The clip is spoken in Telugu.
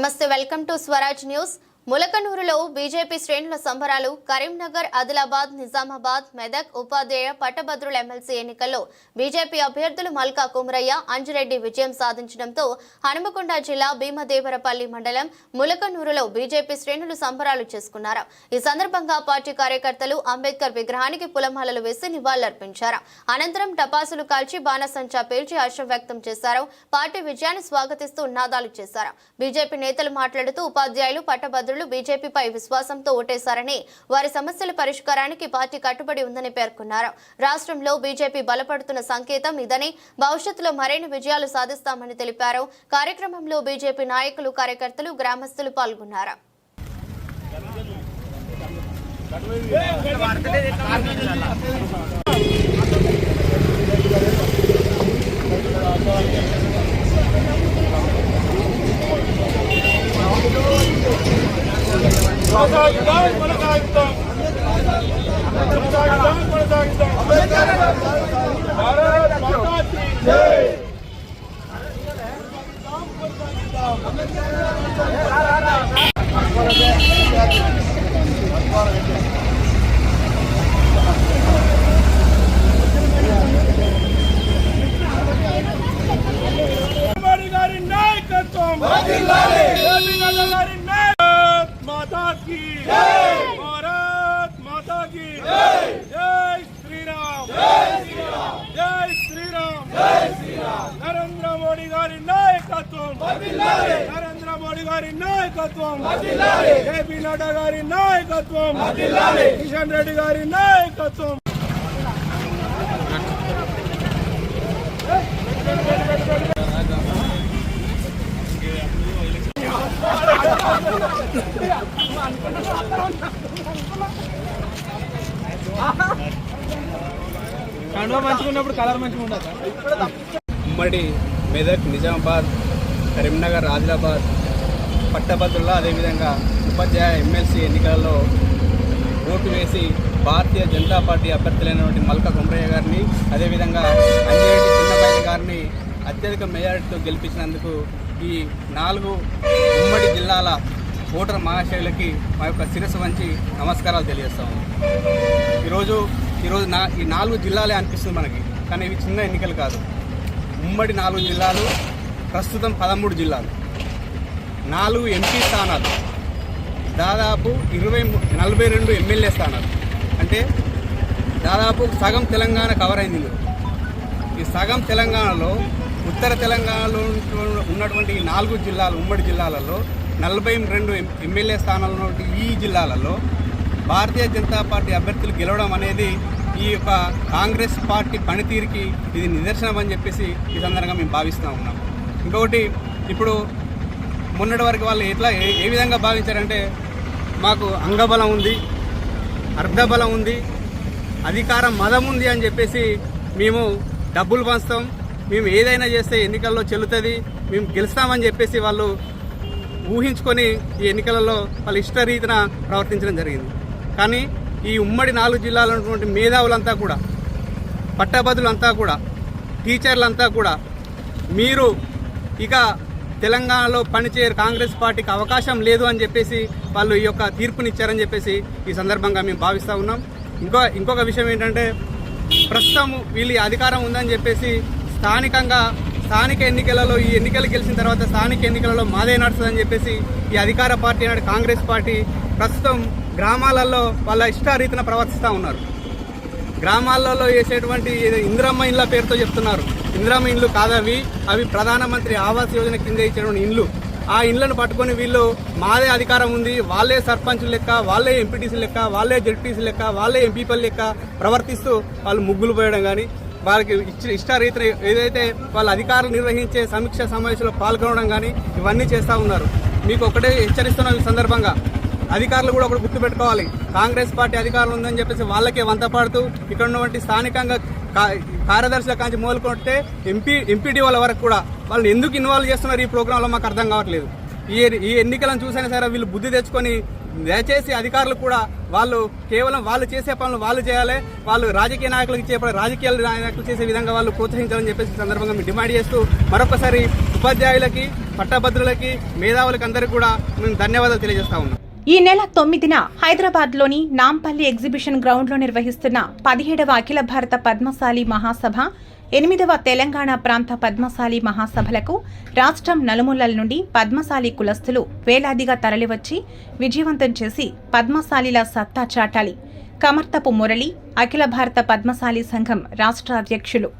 నమస్తే, వెల్కమ్ టు స్వరాజ్ న్యూస్. ములకనూరులో బీజేపీ శ్రేణుల సంబరాలు. కరీంనగర్, ఆదిలాబాద్, నిజామాబాద్, మెదక్ ఉపాధ్యాయ పట్టభద్రుల ఎమ్మెల్సీ ఎన్నికల్లో బీజేపీ అభ్యర్థులు మల్కా కుమరయ్య, అంజిరెడ్డి విజయం సాధించడంతో హనుమకొండ జిల్లా భీమదేవరపల్లి మండలం ములకనూరులో బీజేపీ శ్రేణులు సంబరాలు చేసుకున్నారు. ఈ సందర్భంగా పార్టీ కార్యకర్తలు అంబేద్కర్ విగ్రహానికి పూలమాలలు వేసి నివాళులర్పించారు. అనంతరం టపాసులు కాల్చి బాణసంచా పేల్చి హర్షం వ్యక్తం చేశారు. పార్టీ విజయాన్ని స్వాగతిస్తూ నినాదాలు చేశారు. బీజేపీ నేతలు మాట్లాడుతూ ఉపాధ్యాయులు పట్టభద్రులు బీజేపీపై విశ్వాసంతో ఓటేశారని, వారి సమస్యల పరిష్కారానికి పార్టీ కట్టుబడి ఉందని పేర్కొన్నారు. రాష్ట్రంలో బీజేపీ బలపడుతున్న సంకేతం ఇదని, భవిష్యత్తులో మరిన్ని విజయాలు సాధిస్తామని తెలిపారు. కార్యక్రమంలో బీజేపీ నాయకులు, కార్యకర్తలు, గ్రామస్తులు పాల్గొన్నారు. माता की जय, भारत माता की जय, जय श्री राम, जय श्री राम, जय श्री राम, जय श्री राम. नरेंद्र मोदी गारी नायकत्వం వర్ధిల్లాలి, నరేంద్ర మోడీ గారి నాయకత్వం వర్ధిల్లాలి, జేపీ నడ్డా గారి నాయకత్వం వర్ధిల్లాలి, కిషన్ రెడ్డి గారి నాయకత్వం. ఉమ్మడి మెదక్, నిజామాబాద్, కరీంనగర్, ఆదిలాబాద్ పట్టభద్రుల అదేవిధంగా ఉపాధ్యాయ ఎమ్మెల్సీ ఎన్నికలలో ఓటు వేసి భారతీయ జనతా పార్టీ అభ్యర్థులైనటువంటి మల్కా కుమరయ్య గారిని, అదేవిధంగా అంజిరెడ్డి చిన్నబాయి గారిని అత్యధిక మెజారిటీతో గెలిపించినందుకు ఈ 4 ఉమ్మడి జిల్లాల ఓటర్ మహాశయులకి మా యొక్క శిరస్సు వంచి నమస్కారాలు తెలియజేస్తాము. ఈరోజు ఈ 4 జిల్లాలే అనిపిస్తుంది మనకి, కానీ ఇవి చిన్న ఎన్నికలు కాదు. ఉమ్మడి 4 జిల్లాలు, ప్రస్తుతం 13 జిల్లాలు, 4 ఎంపీ స్థానాలు, దాదాపు 42 ఎమ్మెల్యే స్థానాలు. అంటే దాదాపు సగం తెలంగాణ కవర్ అయింది. ఈ సగం తెలంగాణలో, ఉత్తర తెలంగాణలో ఉన్నటువంటి 4 జిల్లాలు, ఉమ్మడి జిల్లాలలో 42 ఎమ్మెల్యే స్థానాలు ఉన్నటువంటి ఈ జిల్లాలలో భారతీయ జనతా పార్టీ అభ్యర్థులు గెలవడం అనేది ఈ యొక్క కాంగ్రెస్ పార్టీ పనితీరుకి ఇది నిదర్శనం అని చెప్పేసి ఈ సందర్భంగా మేము భావిస్తూ ఉన్నాం. ఇంకొకటి, ఇప్పుడు మొన్నటి వరకు వాళ్ళు ఏ విధంగా భావించారంటే, మాకు అంగబలం ఉంది, అర్ధబలం ఉంది, అధికారం మదం ఉంది అని చెప్పేసి మేము డబ్బులు పంచుతాం, మేము ఏదైనా చేస్తే ఎన్నికల్లో చెల్లుతుంది, మేము గెలుస్తామని చెప్పేసి వాళ్ళు ఊహించుకొని ఈ ఎన్నికలలో వాళ్ళ ఇష్టరీతిన ప్రవర్తించడం జరిగింది. కానీ ఈ ఉమ్మడి 4 జిల్లాలో ఉన్నటువంటి మేధావులంతా కూడా, పట్టభద్రులంతా కూడా, టీచర్లంతా కూడా మీరు ఇక తెలంగాణలో పనిచేయరు, కాంగ్రెస్ పార్టీకి అవకాశం లేదు అని చెప్పేసి వాళ్ళు ఈ యొక్క తీర్పునిచ్చారని చెప్పేసి ఈ సందర్భంగా మేము భావిస్తూ ఉన్నాం. ఇంకొక విషయం ఏంటంటే, ప్రస్తుతం వీళ్ళు అధికారం ఉందని చెప్పేసి స్థానిక ఎన్నికలలో, ఈ ఎన్నికలు గెలిచిన తర్వాత స్థానిక ఎన్నికలలో మాదే నడుస్తుందని చెప్పేసి ఈ అధికార పార్టీ నాడు కాంగ్రెస్ పార్టీ ప్రస్తుతం గ్రామాలలో వాళ్ళ ఇష్టారీతిన ప్రవర్తిస్తూ ఉన్నారు. గ్రామాలలో వేసేటువంటి ఇందిరమ్మ ఇండ్ల పేరుతో చెప్తున్నారు. ఇందిరమ్మ ఇండ్లు కాదవి, అవి ప్రధానమంత్రి ఆవాస్ యోజన కింద ఇచ్చేటువంటి ఇండ్లు. ఆ ఇండ్లను పట్టుకొని వీళ్ళు మాదే అధికారం ఉంది, వాళ్ళే సర్పంచులు లెక్క, వాళ్ళే ఎంపీటీసీ లెక్క, వాళ్ళే జెడ్పీసీ లెక్క, వాళ్ళే ఎంపీపీల లెక్క ప్రవర్తిస్తూ వాళ్ళు ముగ్గులు పోయడం కానీ, వాళ్ళకి ఇష్టారీతిన ఏదైతే వాళ్ళ అధికారులు నిర్వహించే సమీక్ష సమావేశంలో పాల్గొనడం కానీ ఇవన్నీ చేస్తూ ఉన్నారు. మీకు ఒకటే హెచ్చరిస్తున్నాం, ఈ సందర్భంగా అధికారులు కూడా ఒకటి గుర్తుపెట్టుకోవాలి. కాంగ్రెస్ పార్టీ అధికారులు ఉందని చెప్పేసి వాళ్ళకే వంతపాడుతూ ఇక్కడ ఉన్నటువంటి స్థానికంగా కార్యదర్శుల కాంచి మొదలుకుంటే ఎంపీడీ వాళ్ళ వరకు కూడా వాళ్ళని ఎందుకు ఇన్వాల్వ్ చేస్తున్నారు ఈ ప్రోగ్రాంలో మాకు అర్థం కావట్లేదు. ఈ ఎన్నికలను చూసైనా సరే వీళ్ళు బుద్ధి తెచ్చుకొని దయచేసి అధికారులు కూడా వాళ్ళు కేవలం వాళ్ళు చేసే పనులు వాళ్ళు చేయాలి, వాళ్ళు రాజకీయ నాయకులకు ఇచ్చే రాజకీయ నాయకులు చేసే విధంగా వాళ్ళు ప్రోత్సహించాలని చెప్పేసి సందర్భంగా మేము డిమాండ్ చేస్తూ మరొకసారి ఉపాధ్యాయులకి పట్టభద్రులకి మేధావులకి అందరికీ కూడా మేము ధన్యవాదాలు తెలియజేస్తా ఉన్నాం. ఈ నెల 9న హైదరాబాద్లోని నాంపల్లి ఎగ్జిబిషన్ గ్రౌండ్లో నిర్వహిస్తున్న 17వ అఖిల భారత పద్మశాలి మహాసభ, 8వ తెలంగాణ ప్రాంత పద్మశాలి మహాసభలకు రాష్ట్రం నలుమూలల నుండి పద్మశాలి కులస్తులు వేలాదిగా తరలివచ్చి విజయవంతం చేసి పద్మశాలిల సత్తా చాటాలి. కమర్తపు మురళి, అఖిల భారత పద్మశాలి సంఘం రాష్ట్ర అధ్యక్షులు.